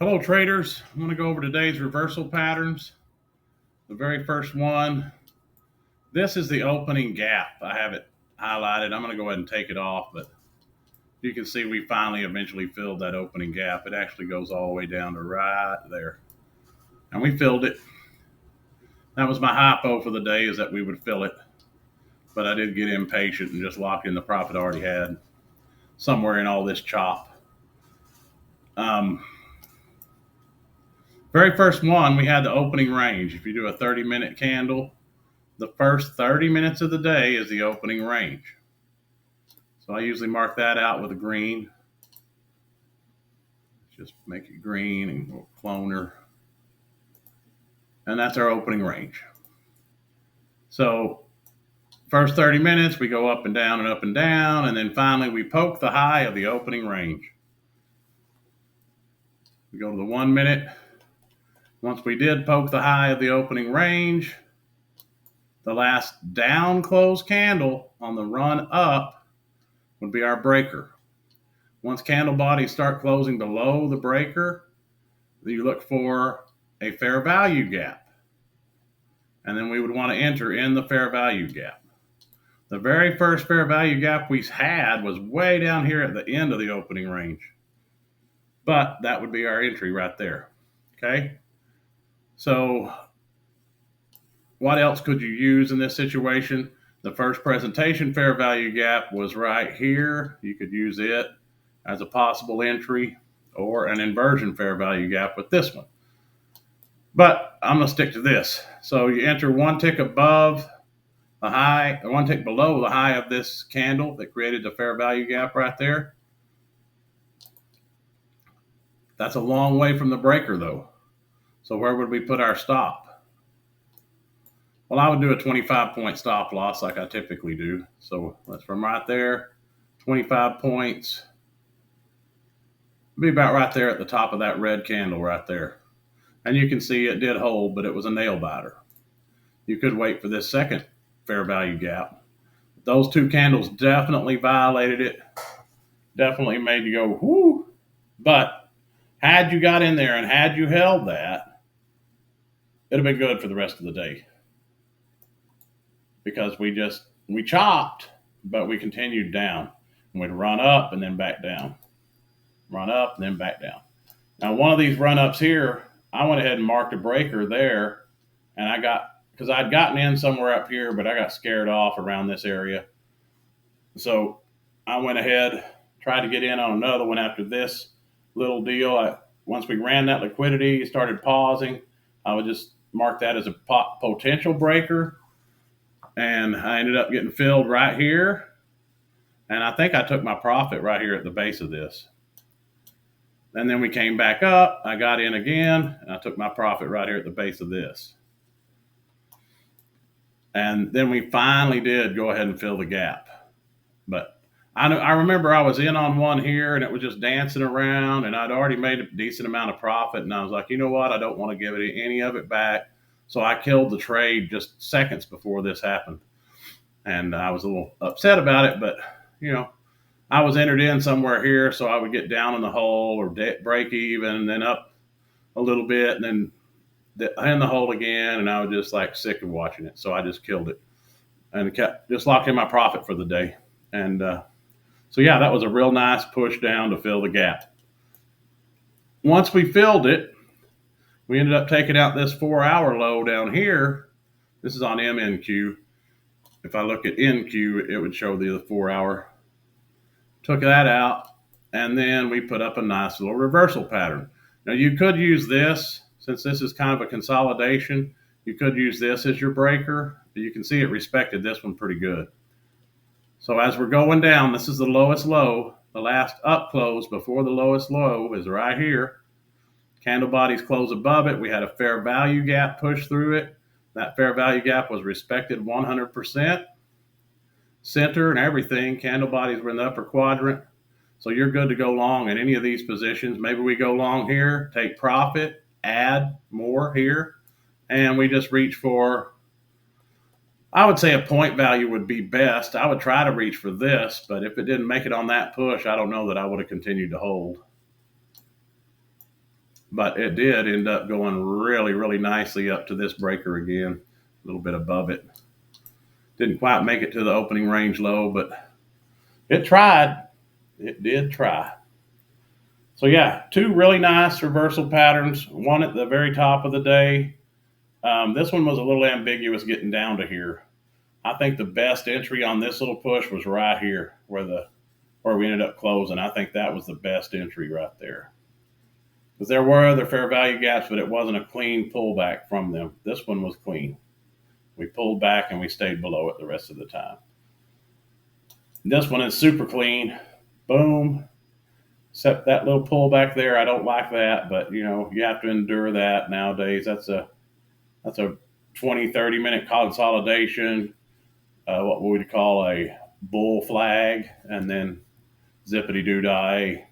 Hello traders, I want to go over today's reversal patterns. The very first one, this is the opening gap. I have it highlighted. I'm going to go ahead and take it off, but you can see we finally eventually filled that opening gap. It actually goes all the way down to right there. And we filled it. That was my hypo for the day, is that we would fill it. But I did get impatient and just locked in the profit I already had somewhere in all this chop. Very first one, we had the opening range. If you do a 30-minute candle, the first 30 minutes of the day is the opening range. So I usually mark that out with a green. Just make it green and go cloner. And that's our opening range. So first 30 minutes, we go up and down and up and down. And then finally, we poke the high of the opening range. We go to the 1 minute. Once we did poke the high of the opening range, the last down close candle on the run up would be our breaker. Once candle bodies start closing below the breaker, you look for a fair value gap. And then we would want to enter in the fair value gap. The very first fair value gap we had was way down here at the end of the opening range. But that would be our entry right there. Okay? So what else could you use in this situation? The first presentation fair value gap was right here. You could use it as a possible entry, or an inversion fair value gap with this one. But I'm going to stick to this. So you enter one tick above the high, or one tick below the high of this candle that created the fair value gap right there. That's a long way from the breaker though. So where would we put our stop? Well, I would do a 25-point stop loss like I typically do. So that's from right there, 25 points. Be about right there at the top of that red candle right there. And you can see it did hold, but it was a nail biter. You could wait for this second fair value gap. Those two candles definitely violated it. Definitely made you go, whoo. But had you got in there and had you held that, it'd have been good for the rest of the day. Because we chopped, but we continued down. And we'd run up and then back down. Run up and then back down. Now, one of these run-ups here, I went ahead and marked a breaker there, and because I'd gotten in somewhere up here, but I got scared off around this area. So I went ahead, tried to get in on another one after this little deal. Once we ran that liquidity, started pausing, I would just mark that as a potential breaker, and I ended up getting filled right here, and I think I took my profit right here at the base of this. And then we came back up, I got in again, and I took my profit right here at the base of this. And then we finally did go ahead and fill the gap. But I remember I was in on one here, and it was just dancing around, and I'd already made a decent amount of profit, and I was like, you know what, I don't want to give any of it back. So I killed the trade just seconds before this happened. And I was a little upset about it, but, I was entered in somewhere here, so I would get down in the hole or break even, and then up a little bit, and then in the hole again, and I was just like sick of watching it. So I just killed it and kept just locked in my profit for the day. And so yeah, that was a real nice push down to fill the gap. Once we filled it, we ended up taking out this 4-hour low down here. This is on MNQ. If I look at NQ, it would show the 4-hour. Took that out, and then we put up a nice little reversal pattern. Now you could use this, since this is kind of a consolidation, you could use this as your breaker. You can see it respected this one pretty good. So as we're going down, this is the lowest low. The last up close before the lowest low is right here. Candle bodies close above it. We had a fair value gap push through it. That fair value gap was respected 100%. Center and everything, candle bodies were in the upper quadrant. So you're good to go long in any of these positions. Maybe we go long here, take profit, add more here, and we just reach for, I would say a point value would be best. I would try to reach for this, but if it didn't make it on that push, I don't know that I would have continued to hold. but it did end up going really, really nicely up to this breaker again, a little bit above it. Didn't quite make it to the opening range low, but it tried. It did try. So yeah, two really nice reversal patterns. One at the very top of the day. This one was a little ambiguous getting down to here. I think the best entry on this little push was right here, where we ended up closing. I think that was the best entry right there. Because there were other fair value gaps, but it wasn't a clean pullback from them. This one was clean. We pulled back and we stayed below it the rest of the time. This one is super clean. Boom. Except that little pullback there, I don't like that, but you know, you have to endure that nowadays. That's a 20, 30-minute consolidation, what we would call a bull flag, and then zippity doo dah.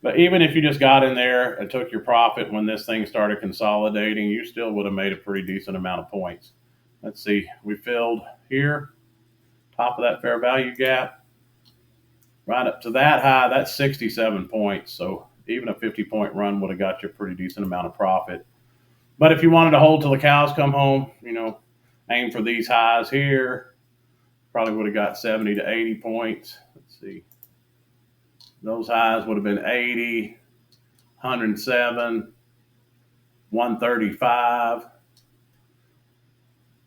But even if you just got in there and took your profit when this thing started consolidating, you still would have made a pretty decent amount of points. Let's see, we filled here, top of that fair value gap, right up to that high. That's 67 points. So even a 50-point run would have got you a pretty decent amount of profit. But if you wanted to hold till the cows come home, you know, aim for these highs here, probably would have got 70 to 80 points. Let's see. Those highs would have been 80, 107, 135,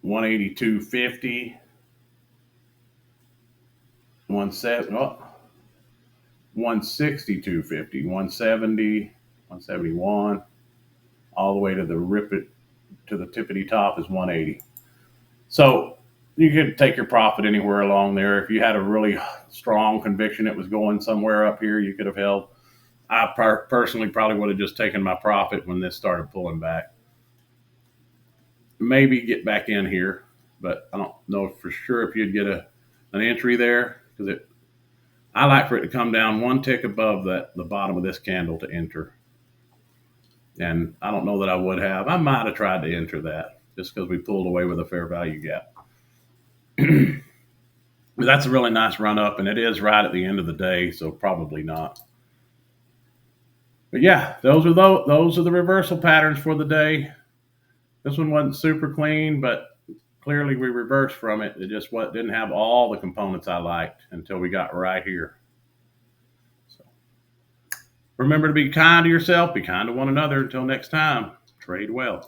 182.50, 162.50, 170, 171, all the way to the tippity top is 180. So you could take your profit anywhere along there. If you had a really strong conviction it was going somewhere up here, you could have held. I personally probably would have just taken my profit when this started pulling back. Maybe get back in here, but I don't know for sure if you'd get an entry there, because I like for it to come down one tick above the bottom of this candle to enter. And I don't know that I would have. I might have tried to enter that just because we pulled away with a fair value gap. That's a really nice run up, and it is right at the end of the day, so probably not. But yeah, those are the reversal patterns for the day. This one wasn't super clean, but clearly we reversed from it. It just didn't have all the components I liked until we got right here. So remember to be kind to yourself, be kind to one another. Until next time, trade well.